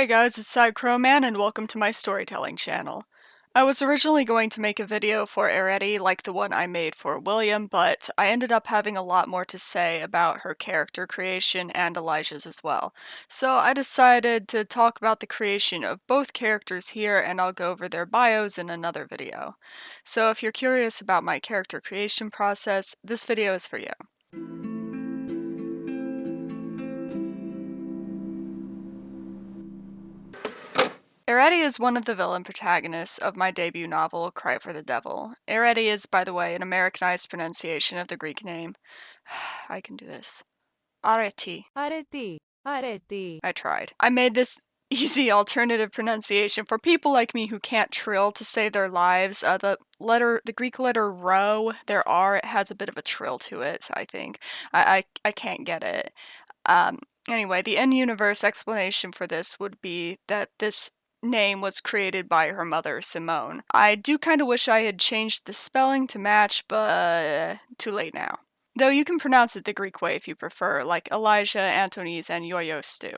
Hey guys, it's SideCrowman and welcome to my storytelling channel. I was originally going to make a video for Arete like the one I made for William, but I ended up having a lot more to say about her character creation and Elijah's as well. So I decided to talk about the creation of both characters here, and I'll go over their bios in another video. So if you're curious about my character creation process, this video is for you. Arete is one of the villain protagonists of my debut novel, Cry for the Devil. Arete is, by the way, an Americanized pronunciation of the Greek name. I can do this. Arete. Arete. Arete. I tried. I made this easy alternative pronunciation for people like me who can't trill to save their lives. The Greek letter rho, there R, it has a bit of a trill to it, I think. I can't get it. Anyway, the in-universe explanation for this would be that this name was created by her mother, Simone. I do kind of wish I had changed the spelling to match, but too late now. Though you can pronounce it the Greek way if you prefer, like Elijah, Antonis, and Yoyos do.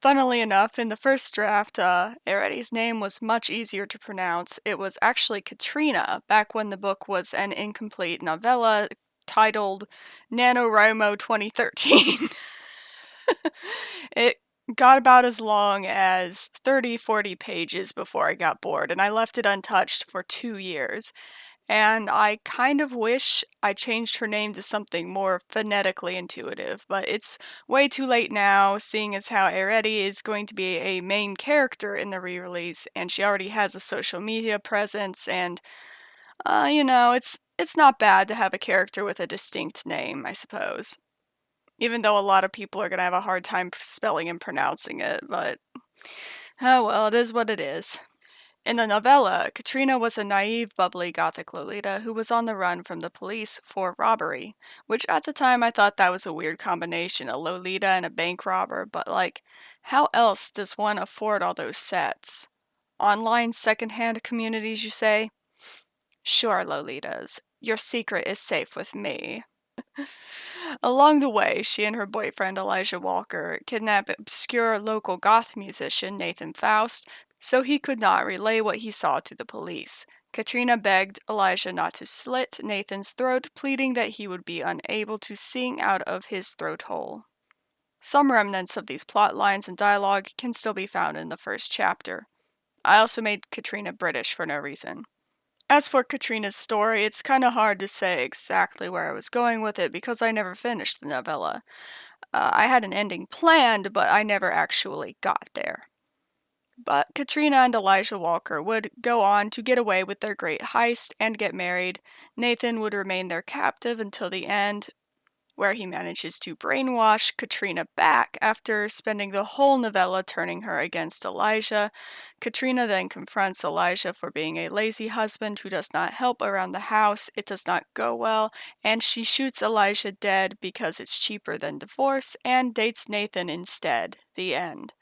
Funnily enough, in the first draft, Arete's name was much easier to pronounce. It was actually Katrina, back when the book was an incomplete novella titled NaNoWriMo 2013. It got about as long as 30-40 pages before I got bored, and I left it untouched for 2 years. And I kind of wish I changed her name to something more phonetically intuitive, but it's way too late now, seeing as how Arete is going to be a main character in the re-release, and she already has a social media presence, and, it's not bad to have a character with a distinct name, I suppose. Even though a lot of people are going to have a hard time spelling and pronouncing it, but oh well, it is what it is. In the novella, Katrina was a naive, bubbly Gothic Lolita who was on the run from the police for robbery, which at the time I thought that was a weird combination, a Lolita and a bank robber, but like, how else does one afford all those sets? Online secondhand communities, you say? Sure, Lolitas. Your secret is safe with me. Along the way, she and her boyfriend Elijah Walker kidnap obscure local goth musician Nathan Faust so he could not relay what he saw to the police. Katrina begged Elijah not to slit Nathan's throat, pleading that he would be unable to sing out of his throat hole. Some remnants of these plot lines and dialogue can still be found in the first chapter. I also made Katrina British for no reason. As for Katrina's story, it's kind of hard to say exactly where I was going with it because I never finished the novella. I had an ending planned, but I never actually got there. But Katrina and Elijah Walker would go on to get away with their great heist and get married. Nathan would remain their captive until the end, where he manages to brainwash Katrina back after spending the whole novella turning her against Elijah. Katrina then confronts Elijah for being a lazy husband who does not help around the house. It does not go well, and she shoots Elijah dead because it's cheaper than divorce and dates Nathan instead. The end.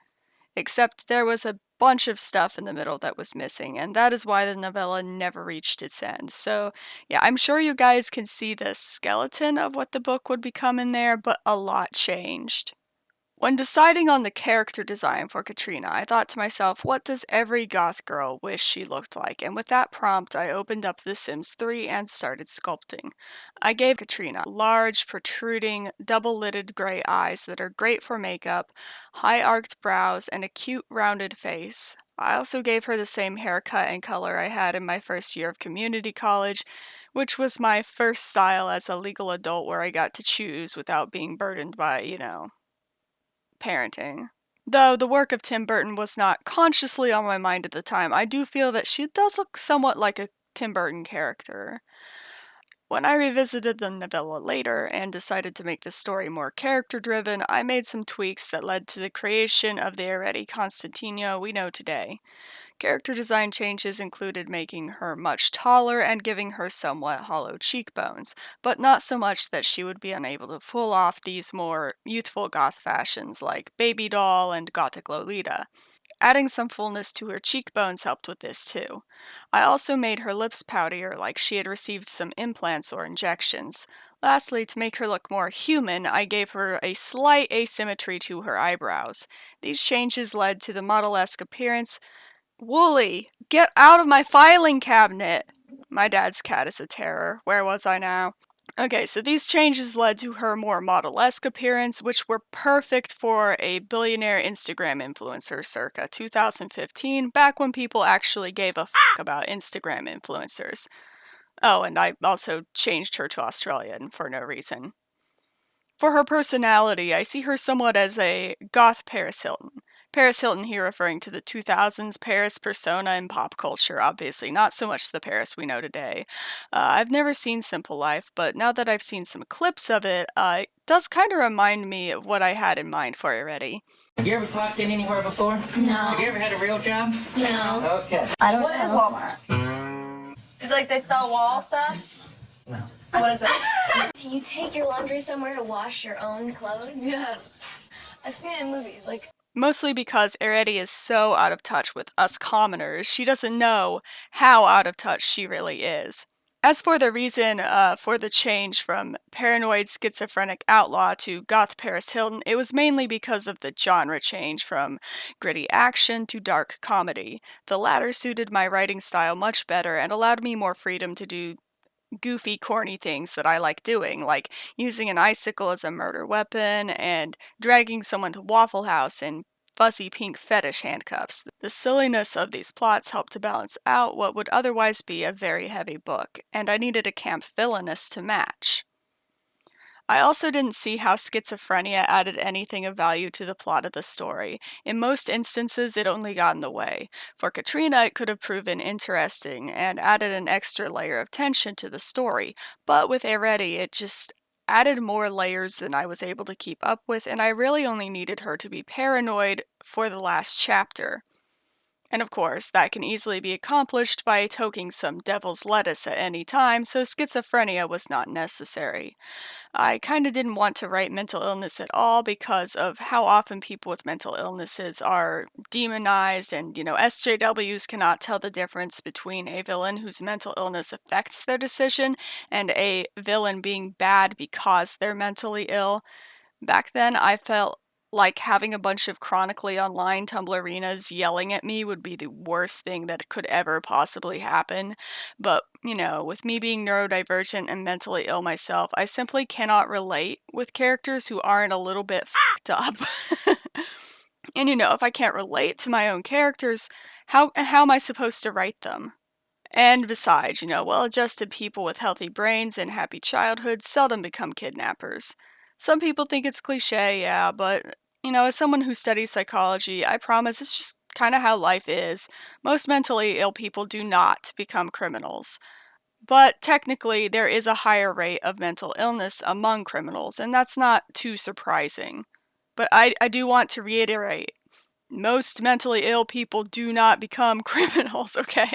Except there was a bunch of stuff in the middle that was missing, and that is why the novella never reached its end. So, yeah, I'm sure you guys can see the skeleton of what the book would become in there, but a lot changed. When deciding on the character design for Katrina, I thought to myself, what does every goth girl wish she looked like? And with that prompt, I opened up The Sims 3 and started sculpting. I gave Katrina large, protruding, double-lidded gray eyes that are great for makeup, high-arched brows, and a cute, rounded face. I also gave her the same haircut and color I had in my first year of community college, which was my first style as a legal adult where I got to choose without being burdened by, parenting. Though the work of Tim Burton was not consciously on my mind at the time, I do feel that she does look somewhat like a Tim Burton character. When I revisited the novella later and decided to make the story more character-driven, I made some tweaks that led to the creation of the Arete Konstantinou we know today. Character design changes included making her much taller and giving her somewhat hollow cheekbones, but not so much that she would be unable to pull off these more youthful goth fashions like baby doll and gothic Lolita. Adding some fullness to her cheekbones helped with this too. I also made her lips poutier like she had received some implants or injections. Lastly, to make her look more human, I gave her a slight asymmetry to her eyebrows. These changes led to the model-esque appearance. Wooly, get out of my filing cabinet! My dad's cat is a terror. Where was I now? Okay, so these changes led to her more model-esque appearance, which were perfect for a billionaire Instagram influencer circa 2015, back when people actually gave a about Instagram influencers. Oh, and I also changed her to Australian for no reason. For her personality, I see her somewhat as a goth Paris Hilton. Paris Hilton here referring to the 2000s Paris persona in pop culture, obviously, not so much the Paris we know today. I've never seen Simple Life, but now that I've seen some clips of it, it does kind of remind me of what I had in mind for Arete. Have you ever clocked in anywhere before? No. Have you ever had a real job? No. Okay. I don't know. What is Walmart? Is it like they sell wall stuff? No. What is it? Do you take your laundry somewhere to wash your own clothes? Yes. I've seen it in movies. Like, Mostly because Arete is so out of touch with us commoners, she doesn't know how out of touch she really is. As for the reason for the change from paranoid schizophrenic outlaw to goth Paris Hilton, it was mainly because of the genre change from gritty action to dark comedy. The latter suited my writing style much better and allowed me more freedom to do goofy, corny things that I like doing, like using an icicle as a murder weapon and dragging someone to Waffle House in fuzzy pink fetish handcuffs. The silliness of these plots helped to balance out what would otherwise be a very heavy book, and I needed a camp villainess to match. I also didn't see how schizophrenia added anything of value to the plot of the story. In most instances, it only got in the way. For Katrina, it could have proven interesting and added an extra layer of tension to the story, but with Arete, it just added more layers than I was able to keep up with, and I really only needed her to be paranoid for the last chapter. And of course, that can easily be accomplished by toking some devil's lettuce at any time, so schizophrenia was not necessary. I kind of didn't want to write mental illness at all because of how often people with mental illnesses are demonized, and, SJWs cannot tell the difference between a villain whose mental illness affects their decision and a villain being bad because they're mentally ill. Back then, I felt like having a bunch of chronically online Tumblrinas yelling at me would be the worst thing that could ever possibly happen. But, with me being neurodivergent and mentally ill myself, I simply cannot relate with characters who aren't a little bit fucked up. And, if I can't relate to my own characters, how am I supposed to write them? And besides, well-adjusted people with healthy brains and happy childhoods seldom become kidnappers. Some people think it's cliche, yeah, but, as someone who studies psychology, I promise it's just kind of how life is. Most mentally ill people do not become criminals. But technically, there is a higher rate of mental illness among criminals, and that's not too surprising. But I do want to reiterate, most mentally ill people do not become criminals, okay?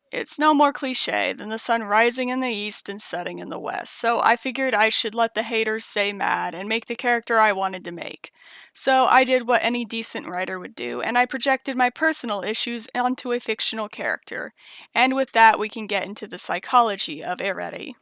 It's no more cliche than the sun rising in the east and setting in the west, so I figured I should let the haters stay mad and make the character I wanted to make. So I did what any decent writer would do, and I projected my personal issues onto a fictional character. And with that, we can get into the psychology of Arete.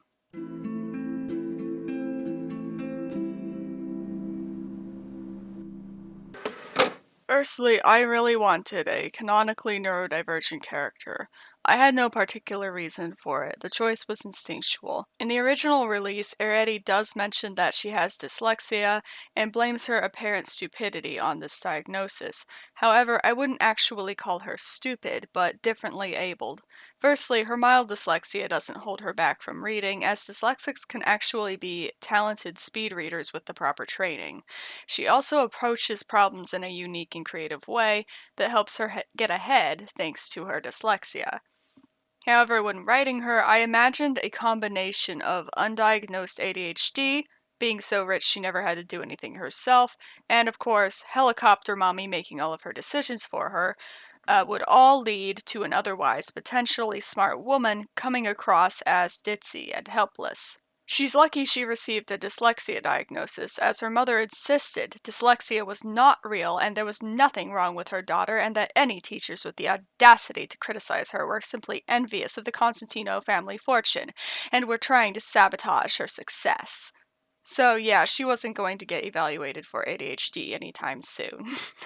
Firstly, I really wanted a canonically neurodivergent character. I had no particular reason for it. The choice was instinctual. In the original release, Arete does mention that she has dyslexia and blames her apparent stupidity on this diagnosis. However, I wouldn't actually call her stupid, but differently abled. Firstly, her mild dyslexia doesn't hold her back from reading, as dyslexics can actually be talented speed readers with the proper training. She also approaches problems in a unique and creative way that helps her get ahead thanks to her dyslexia. However, when writing her, I imagined a combination of undiagnosed ADHD, being so rich she never had to do anything herself, and of course, helicopter mommy making all of her decisions for her, would all lead to an otherwise potentially smart woman coming across as ditzy and helpless. She's lucky she received a dyslexia diagnosis, as her mother insisted dyslexia was not real and there was nothing wrong with her daughter, and that any teachers with the audacity to criticize her were simply envious of the Konstantinou family fortune and were trying to sabotage her success. So yeah, she wasn't going to get evaluated for ADHD anytime soon.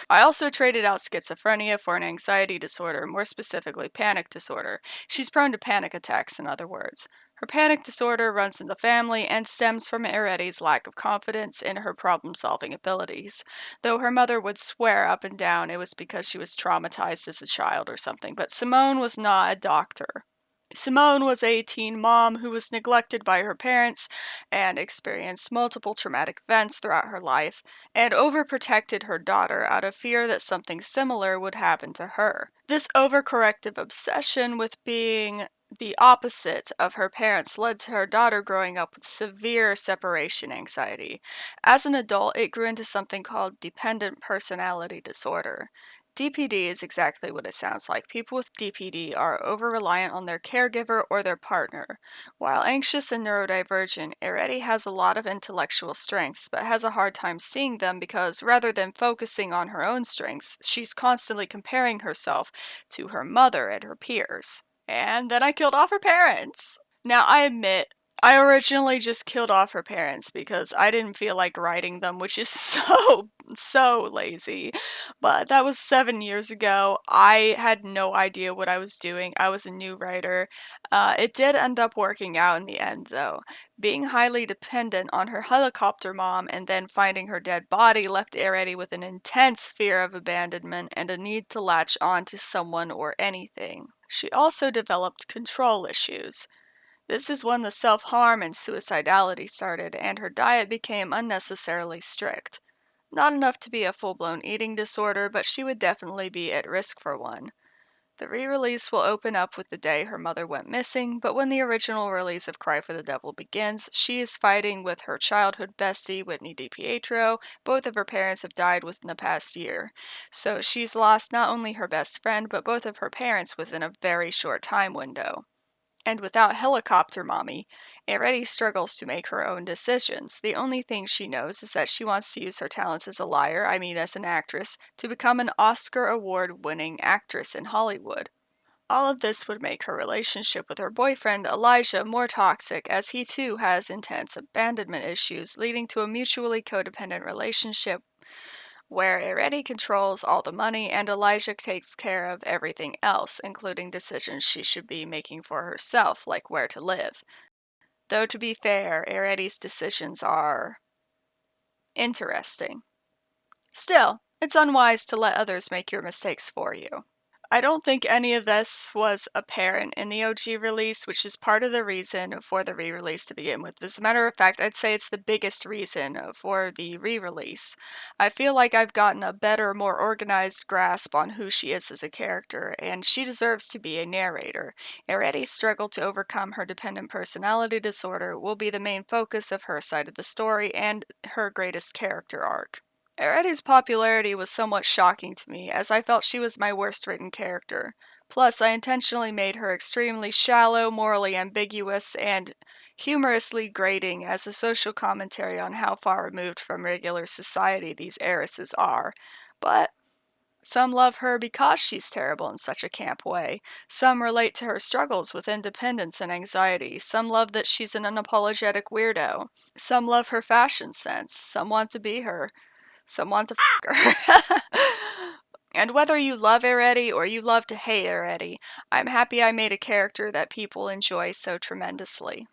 I also traded out schizophrenia for an anxiety disorder, more specifically panic disorder. She's prone to panic attacks, in other words. Her panic disorder runs in the family and stems from Arete's lack of confidence in her problem-solving abilities, though her mother would swear up and down it was because she was traumatized as a child or something, but Simone was not a doctor. Simone was a teen mom who was neglected by her parents and experienced multiple traumatic events throughout her life, and overprotected her daughter out of fear that something similar would happen to her. This overcorrective obsession with being the opposite of her parents led to her daughter growing up with severe separation anxiety. As an adult, it grew into something called dependent personality disorder. DPD is exactly what it sounds like. People with DPD are over-reliant on their caregiver or their partner. While anxious and neurodivergent, Arete has a lot of intellectual strengths, but has a hard time seeing them because rather than focusing on her own strengths, she's constantly comparing herself to her mother and her peers. And then I killed off her parents. Now, I admit, I originally just killed off her parents because I didn't feel like writing them, which is so lazy. But that was 7 years ago. I had no idea what I was doing. I was a new writer. It did end up working out in the end, though. Being highly dependent on her helicopter mom and then finding her dead body left Arete with an intense fear of abandonment and a need to latch on to someone or anything. She also developed control issues. This is when the self-harm and suicidality started, and her diet became unnecessarily strict. Not enough to be a full-blown eating disorder, but she would definitely be at risk for one. The re-release will open up with the day her mother went missing, but when the original release of Cry for the Devil begins, she is fighting with her childhood bestie, Whitney DiPietro. Both of her parents have died within the past year, so she's lost not only her best friend, but both of her parents within a very short time window. And without Helicopter Mommy, Arete struggles to make her own decisions. The only thing she knows is that she wants to use her talents as a liar, I mean as an actress, to become an Oscar award-winning actress in Hollywood. All of this would make her relationship with her boyfriend, Elijah, more toxic, as he too has intense abandonment issues, leading to a mutually codependent relationship where Arete controls all the money and Elijah takes care of everything else, including decisions she should be making for herself, like where to live. Though to be fair, Arete's decisions are interesting. Still, it's unwise to let others make your mistakes for you. I don't think any of this was apparent in the OG release, which is part of the reason for the re-release to begin with. As a matter of fact, I'd say it's the biggest reason for the re-release. I feel like I've gotten a better, more organized grasp on who she is as a character, and she deserves to be a narrator. Arete's struggle to overcome her dependent personality disorder will be the main focus of her side of the story and her greatest character arc. Arete's popularity was somewhat shocking to me, as I felt she was my worst written character. Plus, I intentionally made her extremely shallow, morally ambiguous, and humorously grating as a social commentary on how far removed from regular society these heiresses are. But some love her because she's terrible in such a camp way. Some relate to her struggles with independence and anxiety. Some love that she's an unapologetic weirdo. Some love her fashion sense. Some want to be her. Some want to f her. And whether you love Arete or you love to hate Arete, I'm happy I made a character that people enjoy so tremendously.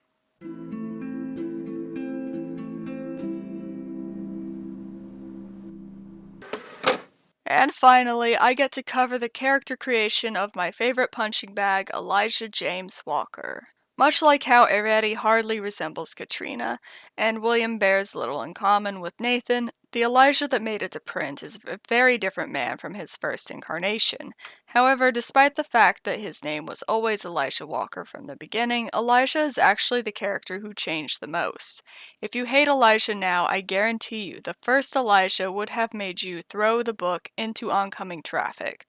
And finally, I get to cover the character creation of my favorite punching bag, Elijah James Walker. Much like how Arete hardly resembles Katrina, and William bears little in common with Nathan, the Elijah that made it to print is a very different man from his first incarnation. However, despite the fact that his name was always Elijah Walker from the beginning, Elijah is actually the character who changed the most. If you hate Elijah now, I guarantee you the first Elijah would have made you throw the book into oncoming traffic.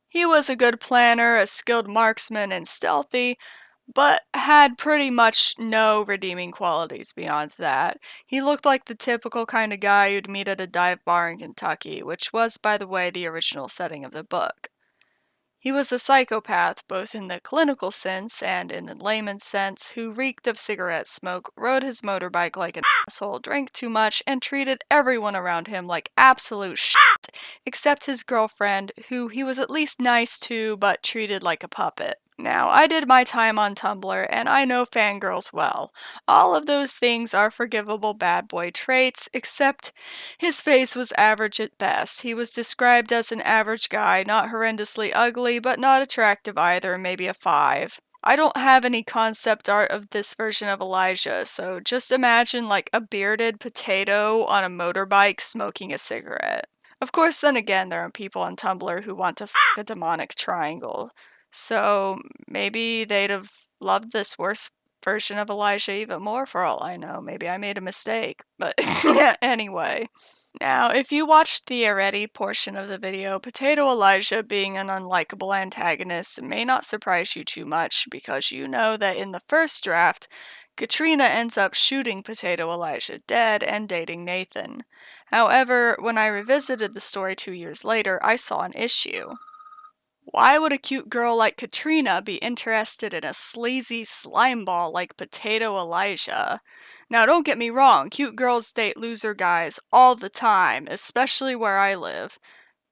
He was a good planner, a skilled marksman, and stealthy, but had pretty much no redeeming qualities beyond that. He looked like the typical kind of guy you'd meet at a dive bar in Kentucky, which was, by the way, the original setting of the book. He was a psychopath, both in the clinical sense and in the layman's sense, who reeked of cigarette smoke, rode his motorbike like an asshole, drank too much, and treated everyone around him like absolute shit, except his girlfriend, who he was at least nice to, but treated like a puppet. Now, I did my time on Tumblr, and I know fangirls well. All of those things are forgivable bad boy traits, except his face was average at best. He was described as an average guy, not horrendously ugly, but not attractive either, maybe a 5. I don't have any concept art of this version of Elijah, so just imagine like a bearded potato on a motorbike smoking a cigarette. Of course, then again, there are people on Tumblr who want to f a demonic triangle. So maybe they'd have loved this worse version of Elijah even more for all I know. Maybe I made a mistake. But anyway. Now, if you watched the Arete portion of the video, Potato Elijah being an unlikable antagonist may not surprise you too much because you know that in the first draft, Katrina ends up shooting Potato Elijah dead and dating Nathan. However, when I revisited the story 2 years later, I saw an issue. Why would a cute girl like Katrina be interested in a sleazy slimeball like Potato Elijah? Now, don't get me wrong, cute girls date loser guys all the time, especially where I live,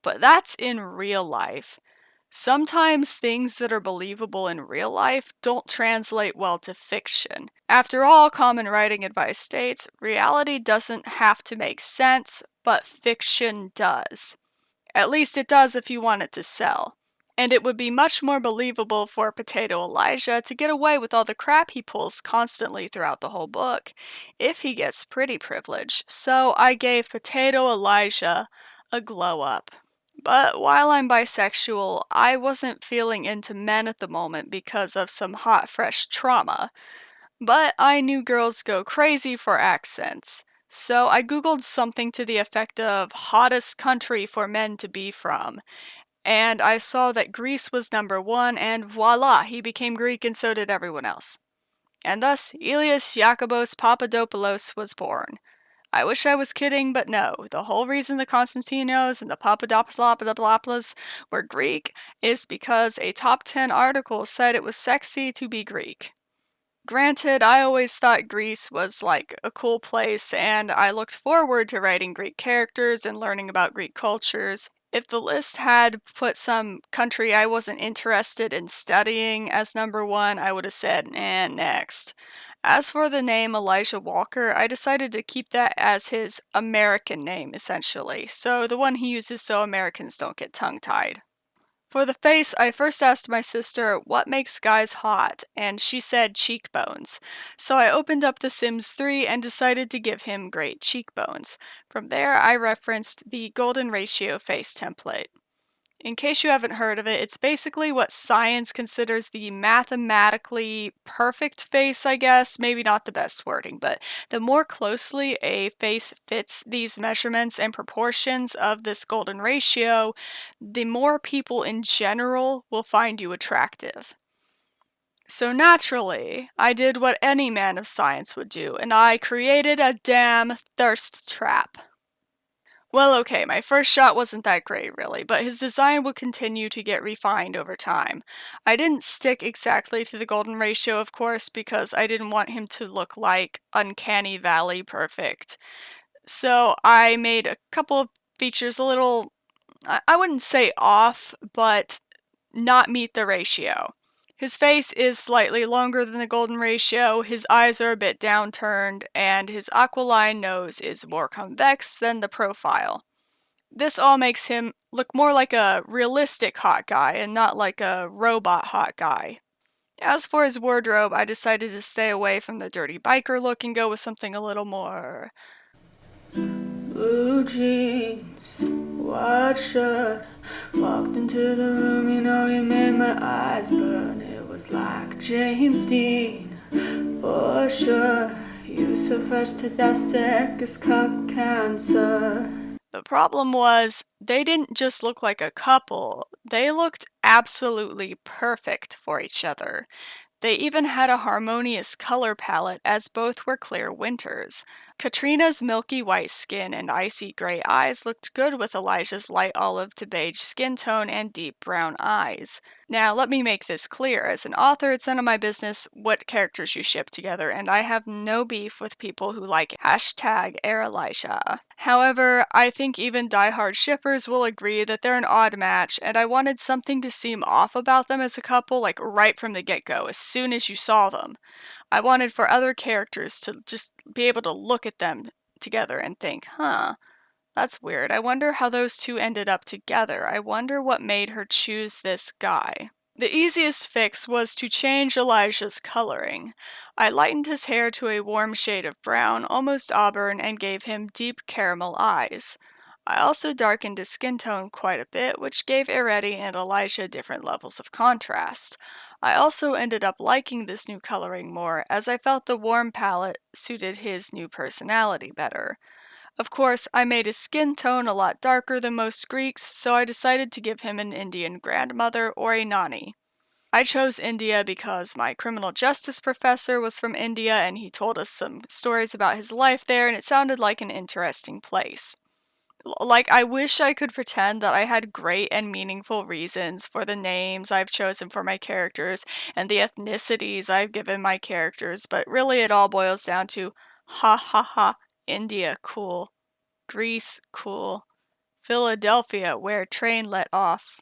but that's in real life. Sometimes things that are believable in real life don't translate well to fiction. After all, common writing advice states, reality doesn't have to make sense, but fiction does. At least it does if you want it to sell. And it would be much more believable for Potato Elijah to get away with all the crap he pulls constantly throughout the whole book if he gets pretty privilege. So I gave Potato Elijah a glow up. But while I'm bisexual, I wasn't feeling into men at the moment because of some hot, fresh trauma. But I knew girls go crazy for accents. So I googled something to the effect of hottest country for men to be from. And I saw that Greece was number 1, and voila, he became Greek and so did everyone else. And thus, Ilias Iacobos Papadopoulos was born. I wish I was kidding, but no. The whole reason the Konstantinos and the Papadopoulos were Greek is because a top 10 article said it was sexy to be Greek. Granted, I always thought Greece was like a cool place, and I looked forward to writing Greek characters and learning about Greek cultures. If the list had put some country I wasn't interested in studying as number 1, I would have said, next. As for the name Elijah Walker, I decided to keep that as his American name, essentially, so the one he uses so Americans don't get tongue-tied. For the face, I first asked my sister what makes guys hot, and she said cheekbones. So I opened up The Sims 3 and decided to give him great cheekbones. From there, I referenced the golden ratio face template. In case you haven't heard of it, it's basically what science considers the mathematically perfect face, I guess. Maybe not the best wording, but the more closely a face fits these measurements and proportions of this golden ratio, the more people in general will find you attractive. So naturally, I did what any man of science would do, and I created a damn thirst trap. Well, okay, my first shot wasn't that great, really, but his design would continue to get refined over time. I didn't stick exactly to the golden ratio, of course, because I didn't want him to look like Uncanny Valley perfect. So I made a couple of features a little, I wouldn't say off, but not meet the ratio. His face is slightly longer than the golden ratio, his eyes are a bit downturned, and his aquiline nose is more convex than the profile. This all makes him look more like a realistic hot guy and not like a robot hot guy. As for his wardrobe, I decided to stay away from the dirty biker look and go with something a little more blue jeans, white shirt. Walked into the room, you know, you made my eyes burn. It was like James Dean, for sure. You so fresh to dissect his cock cancer. The problem was, they didn't just look like a couple, they looked absolutely perfect for each other. They even had a harmonious color palette, as both were clear winters. Katrina's milky white skin and icy gray eyes looked good with Elijah's light olive to beige skin tone and deep brown eyes. Now, let me make this clear. As an author, it's none of my business what characters you ship together, and I have no beef with people who like hashtag Elijah. However, I think even diehard shippers will agree that they're an odd match, and I wanted something to seem off about them as a couple, like right from the get-go, as soon as you saw them. I wanted for other characters to just be able to look at them together and think, huh, that's weird. I wonder how those two ended up together. I wonder what made her choose this guy. The easiest fix was to change Elijah's coloring. I lightened his hair to a warm shade of brown, almost auburn, and gave him deep caramel eyes. I also darkened his skin tone quite a bit, which gave Arete and Elijah different levels of contrast. I also ended up liking this new coloring more, as I felt the warm palette suited his new personality better. Of course, I made his skin tone a lot darker than most Greeks, so I decided to give him an Indian grandmother or a Nani. I chose India because my criminal justice professor was from India and he told us some stories about his life there, and it sounded like an interesting place. Like, I wish I could pretend that I had great and meaningful reasons for the names I've chosen for my characters and the ethnicities I've given my characters, but really it all boils down to ha ha ha, India, cool. Greece, cool. Philadelphia, where train let off.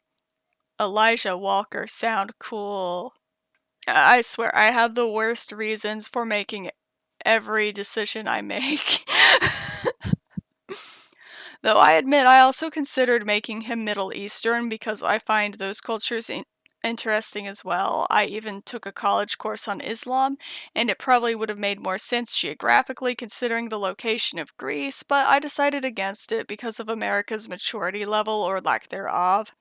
Elijah Walker, sound cool. I swear, I have the worst reasons for making every decision I make. Though I admit I also considered making him Middle Eastern because I find those cultures interesting as well. I even took a college course on Islam, and it probably would have made more sense geographically considering the location of Greece, but I decided against it because of America's maturity level or lack thereof.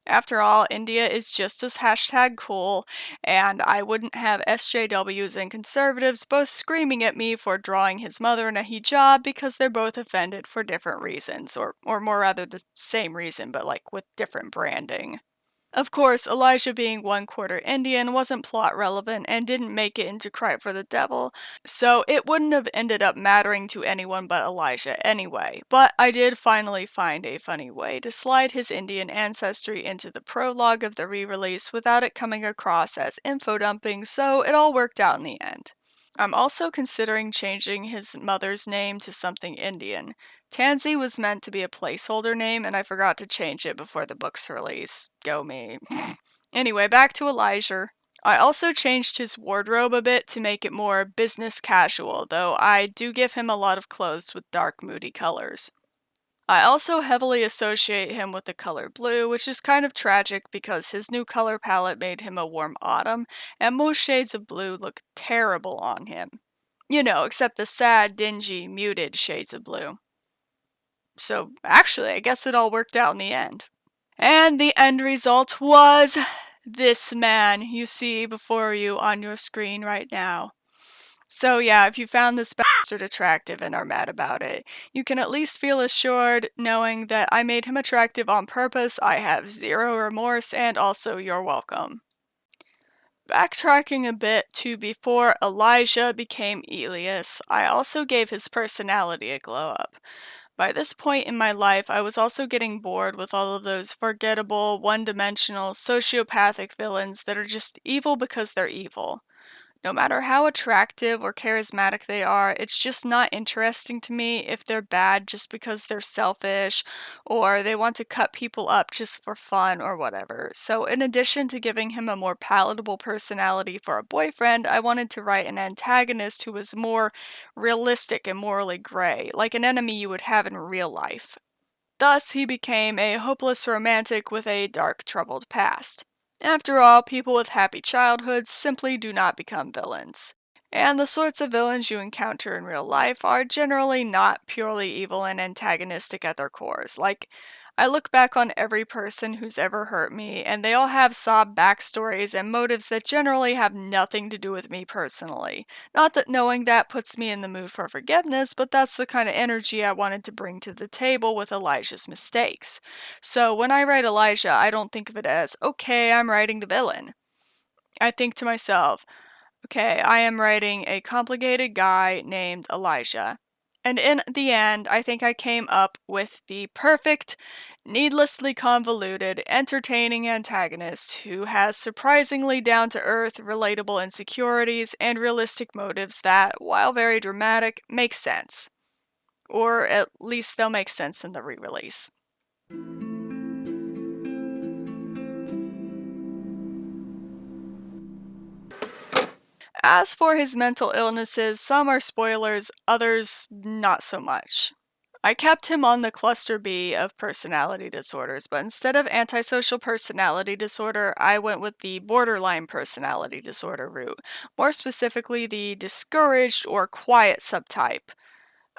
After all, India is just as hashtag cool, and I wouldn't have SJWs and conservatives both screaming at me for drawing his mother in a hijab because they're both offended for different reasons, or more rather the same reason, but like with different branding. Of course, Elijah being 1/4 Indian wasn't plot relevant and didn't make it into Cry for the Devil, so it wouldn't have ended up mattering to anyone but Elijah anyway. But I did finally find a funny way to slide his Indian ancestry into the prologue of the re-release without it coming across as info dumping, so it all worked out in the end. I'm also considering changing his mother's name to something Indian. Tansy was meant to be a placeholder name, and I forgot to change it before the book's release. Go me. Anyway, back to Elijah. I also changed his wardrobe a bit to make it more business casual, though I do give him a lot of clothes with dark, moody colors. I also heavily associate him with the color blue, which is kind of tragic because his new color palette made him a warm autumn, and most shades of blue look terrible on him. You know, except the sad, dingy, muted shades of blue. So, actually, I guess it all worked out in the end. And the end result was this man you see before you on your screen right now. So yeah, if you found this bastard attractive and are mad about it, you can at least feel assured knowing that I made him attractive on purpose, I have zero remorse, and also you're welcome. Backtracking a bit to before Elijah became Elias, I also gave his personality a glow up. By this point in my life, I was also getting bored with all of those forgettable, one-dimensional, sociopathic villains that are just evil because they're evil. No matter how attractive or charismatic they are, it's just not interesting to me if they're bad just because they're selfish or they want to cut people up just for fun or whatever. So, in addition to giving him a more palatable personality for a boyfriend, I wanted to write an antagonist who was more realistic and morally gray, like an enemy you would have in real life. Thus, he became a hopeless romantic with a dark, troubled past. After all, people with happy childhoods simply do not become villains. And the sorts of villains you encounter in real life are generally not purely evil and antagonistic at their cores. Like, I look back on every person who's ever hurt me, and they all have sob backstories and motives that generally have nothing to do with me personally. Not that knowing that puts me in the mood for forgiveness, but that's the kind of energy I wanted to bring to the table with Elijah's mistakes. So when I write Elijah, I don't think of it as, okay, I'm writing the villain. I think to myself, okay, I am writing a complicated guy named Elijah. And in the end, I think I came up with the perfect, needlessly convoluted, entertaining antagonist who has surprisingly down to earth, relatable insecurities and realistic motives that, while very dramatic, make sense. Or at least they'll make sense in the re release. As for his mental illnesses, some are spoilers, others not so much. I kept him on the cluster B of personality disorders, but instead of antisocial personality disorder, I went with the borderline personality disorder route, more specifically the discouraged or quiet subtype.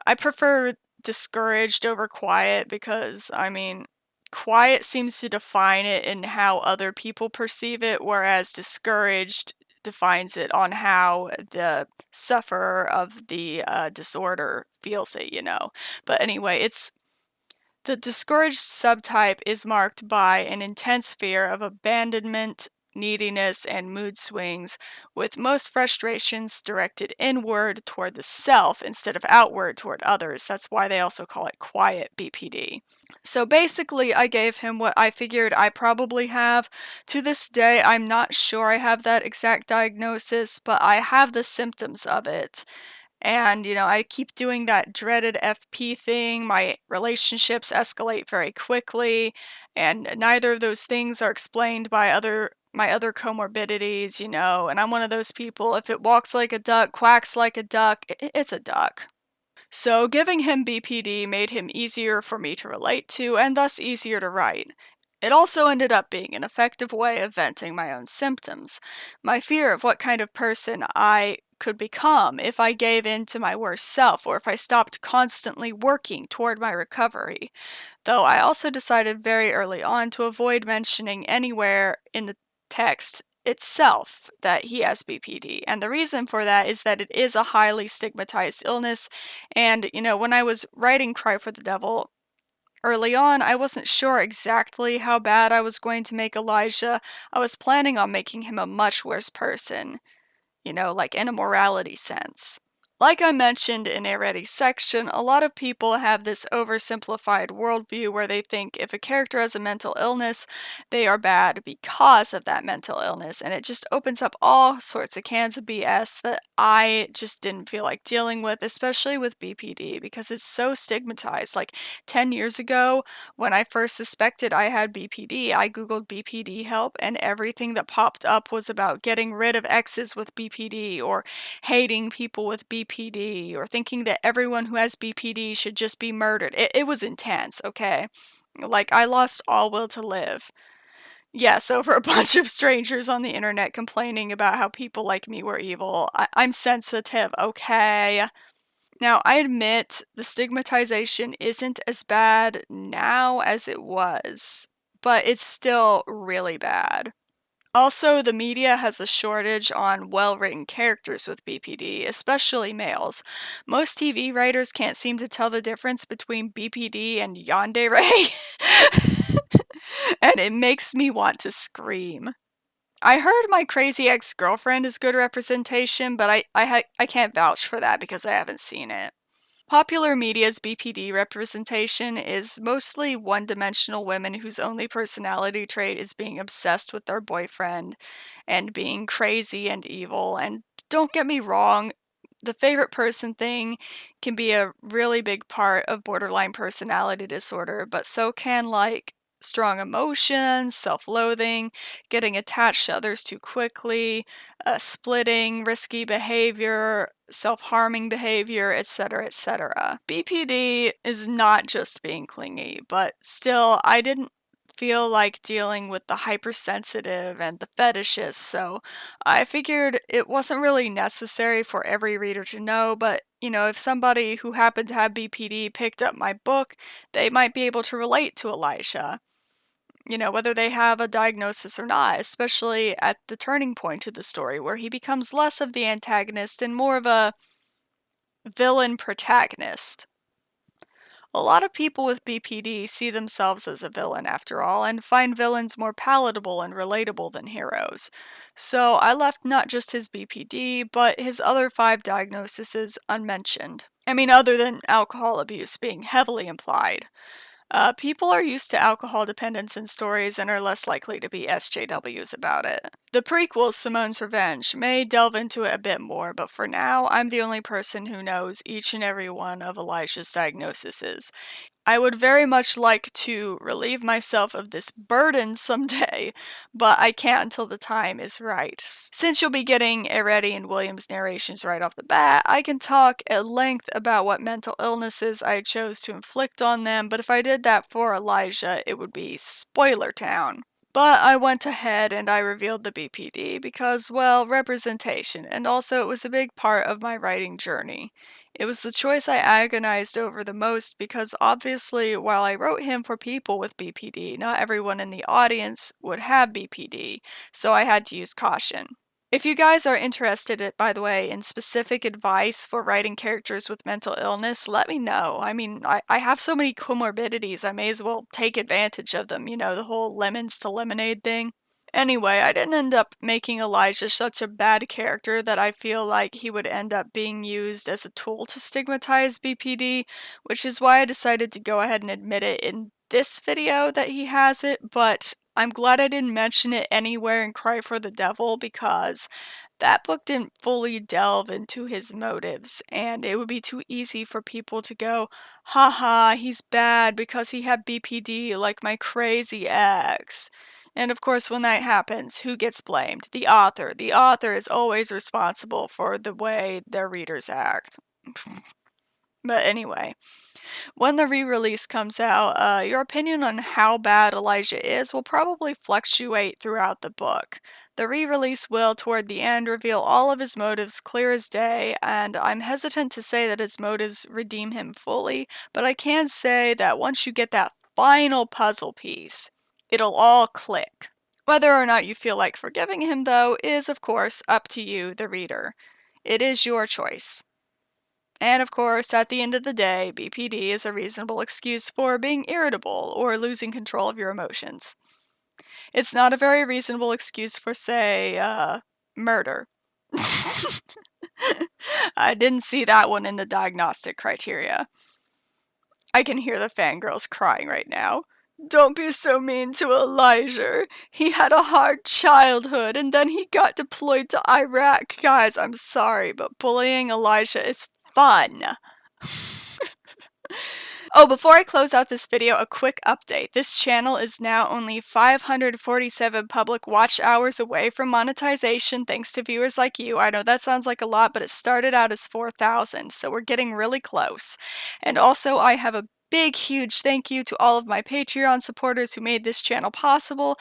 I prefer discouraged over quiet because, I mean, quiet seems to define it in how other people perceive it, whereas discouraged defines it on how the sufferer of the disorder feels it. But anyway, it's the discouraged subtype is marked by an intense fear of abandonment, neediness, and mood swings, with most frustrations directed inward toward the self instead of outward toward others. That's why they also call it quiet BPD. So basically, I gave him what I figured I probably have. To this day, I'm not sure I have that exact diagnosis, but I have the symptoms of it. And, I keep doing that dreaded FP thing. My relationships escalate very quickly, and neither of those things are explained by my other comorbidities. And I'm one of those people, if it walks like a duck, quacks like a duck, it's a duck. So giving him BPD made him easier for me to relate to and thus easier to write. It also ended up being an effective way of venting my own symptoms. My fear of what kind of person I could become if I gave in to my worst self or if I stopped constantly working toward my recovery. Though I also decided very early on to avoid mentioning anywhere in the text itself that he has BPD. And the reason for that is that it is a highly stigmatized illness. And, when I was writing Cry for the Devil early on, I wasn't sure exactly how bad I was going to make Elijah. I was planning on making him a much worse person, like in a morality sense. Like I mentioned in Arete's section, a lot of people have this oversimplified worldview where they think if a character has a mental illness, they are bad because of that mental illness, and it just opens up all sorts of cans of BS that I just didn't feel like dealing with, especially with BPD, because it's so stigmatized. Like 10 years ago, when I first suspected I had BPD, I googled BPD help, and everything that popped up was about getting rid of exes with BPD, or hating people with BPD, or thinking that everyone who has BPD should just be murdered. It was intense, okay? Like, I lost all will to live. Yes, over a bunch of strangers on the internet complaining about how people like me were evil. I'm sensitive, okay? Now, I admit the stigmatization isn't as bad now as it was, but it's still really bad. Also, the media has a shortage on well-written characters with BPD, especially males. Most TV writers can't seem to tell the difference between BPD and yandere, and it makes me want to scream. I heard My Crazy Ex-Girlfriend is good representation, but I can't vouch for that because I haven't seen it. Popular media's BPD representation is mostly one-dimensional women whose only personality trait is being obsessed with their boyfriend and being crazy and evil. And don't get me wrong, the favorite person thing can be a really big part of borderline personality disorder, but so can strong emotions, self-loathing, getting attached to others too quickly, splitting, risky behavior, self-harming behavior, etc., etc. BPD is not just being clingy, but still, I didn't feel like dealing with the hypersensitive and the fetishists, so I figured it wasn't really necessary for every reader to know, but if somebody who happened to have BPD picked up my book, they might be able to relate to Elijah. Whether they have a diagnosis or not, especially at the turning point of the story where he becomes less of the antagonist and more of a villain protagonist. A lot of people with BPD see themselves as a villain after all, and find villains more palatable and relatable than heroes. So I left not just his BPD, but his other 5 diagnoses unmentioned. I mean, other than alcohol abuse being heavily implied. People are used to alcohol dependence in stories and are less likely to be SJWs about it. The prequel, Simone's Revenge, may delve into it a bit more, but for now, I'm the only person who knows each and every one of Elijah's diagnoses. I would very much like to relieve myself of this burden someday, but I can't until the time is right. Since you'll be getting Arete and Williams' narrations right off the bat, I can talk at length about what mental illnesses I chose to inflict on them, but if I did that for Elijah, it would be Spoiler Town. But I went ahead and I revealed the BPD because, well, representation, and also it was a big part of my writing journey. It was the choice I agonized over the most because obviously, while I wrote him for people with BPD, not everyone in the audience would have BPD, so I had to use caution. If you guys are interested, by the way, in specific advice for writing characters with mental illness, let me know. I mean, I have so many comorbidities, I may as well take advantage of them, the whole lemons to lemonade thing. Anyway, I didn't end up making Elijah such a bad character that I feel like he would end up being used as a tool to stigmatize BPD, which is why I decided to go ahead and admit it in this video that he has it, but I'm glad I didn't mention it anywhere in Cry for the Devil because that book didn't fully delve into his motives, and it would be too easy for people to go, haha, he's bad because he had BPD like my crazy ex. And of course, when that happens, who gets blamed? The author. The author is always responsible for the way their readers act. But anyway, when the re-release comes out, your opinion on how bad Elijah is will probably fluctuate throughout the book. The re-release will, toward the end, reveal all of his motives clear as day, and I'm hesitant to say that his motives redeem him fully, but I can say that once you get that final puzzle piece, it'll all click. Whether or not you feel like forgiving him, though, is, of course, up to you, the reader. It is your choice. And of course, at the end of the day, BPD is a reasonable excuse for being irritable or losing control of your emotions. It's not a very reasonable excuse for, say, murder. I didn't see that one in the diagnostic criteria. I can hear the fangirls crying right now. Don't be so mean to Elijah. He had a hard childhood and then he got deployed to Iraq. Guys, I'm sorry, but bullying Elijah is fun. Oh, before I close out this video, a quick update. This channel is now only 547 public watch hours away from monetization thanks to viewers like you. I know that sounds like a lot, but it started out as 4,000, so we're getting really close. And also, I have a big, huge thank you to all of my Patreon supporters who made this channel possible,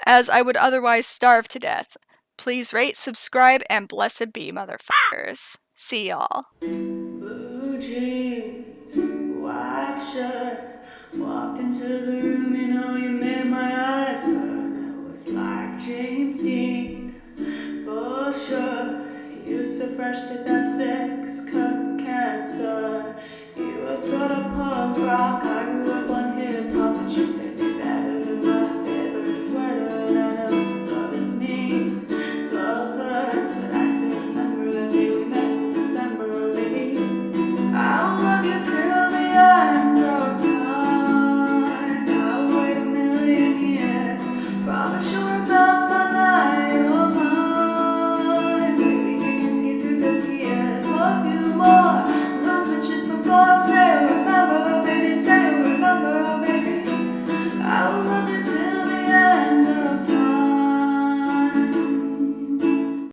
as I would otherwise starve to death. Please rate, subscribe, and blessed be, motherfuckers. See y'all. Blue jeans, wide shut, walked into the room, you made my eyes burn. It was like James Dean, bullshit, you so fresh to that sex cut.